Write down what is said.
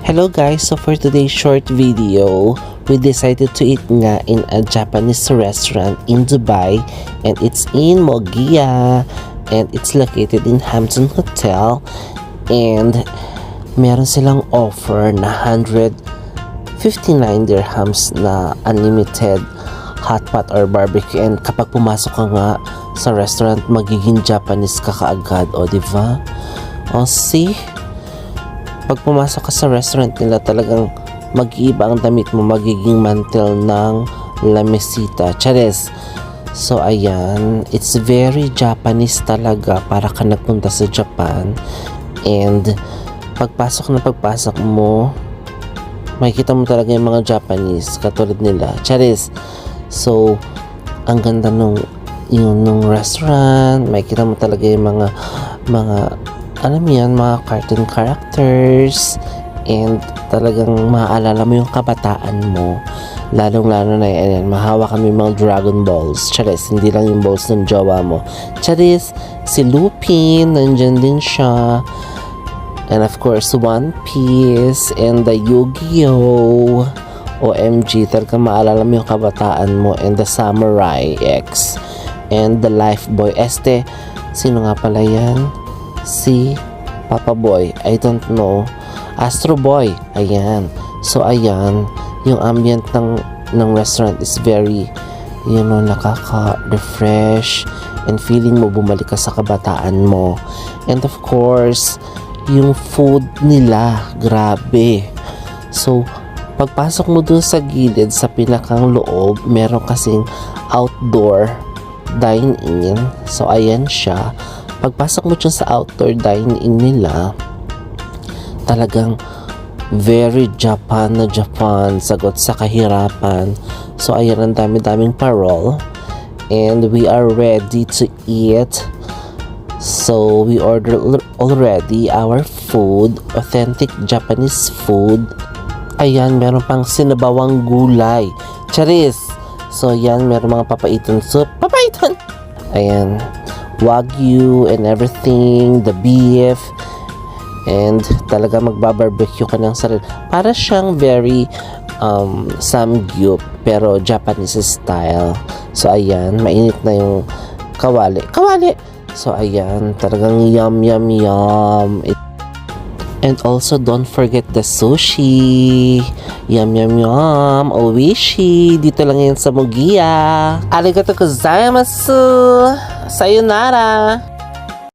Hello guys, so for today's short video, we decided to eat nga in a Japanese restaurant in Dubai, and it's in Mogia, and it's located in Hampton Hotel, and meron silang offer na 159 dirhams na unlimited hot pot or barbecue, and kapag pumasok ka nga sa restaurant, magiging Japanese ka kaagad, o diba? O see? Pag pumasok ka sa restaurant nila, talagang mag-iiba ang damit mo, magiging mantel ng lamesita. Chares! So ayan, it's very Japanese talaga, para ka nagpunta sa Japan. And pagpasok mo, makikita mo talaga yung mga Japanese katulad nila. Chares! So ang ganda nung restaurant, makikita mo talaga yung mga alam mo yan, mga cartoon characters, and talagang maaalala mo yung kabataan mo, lalong-lalo na yan, mahawa kami mga Dragon Balls. Charis, hindi lang yung balls ng jowa mo. Charis, si Lupin, nandyan din siya, and of course One Piece, and the Yu-Gi-Oh! OMG, talagang maalala mo yung kabataan mo, and the Samurai X, and the Lifebuoy. Sino nga pala yan? Si Papa Boy, I don't know, Astro Boy. Ayan, so ayan, yung ambient ng restaurant is very, nakaka-refresh, and feeling mo bumalik ka sa kabataan mo. And of course, yung food nila, grabe. So pagpasok mo dun sa gilid, sa pinakang loob, meron kasing outdoor dine-in. So ayan siya. Pagpasok mo dyan sa outdoor dine-in nila, talagang very Japan na Japan, sagot sa kahirapan. So ayan, ang dami-daming parol, and we are ready to eat. So we ordered already our food, authentic Japanese food. Ayan, meron pang sinabawang gulay. Charis! So ayan, meron mga papaitan soup. Papaitan! Ayan, wagyu and everything, the beef, and talaga magbabarbecue ka ng sarili. Para siyang very samgyup, pero Japanese style. So ayan, mainit na yung kawali. So ayan, talagang yum. And also, don't forget the sushi. Yum. Oishi. Dito lang yan sa Mogia. Arigatou gozaimasu. Sayonara.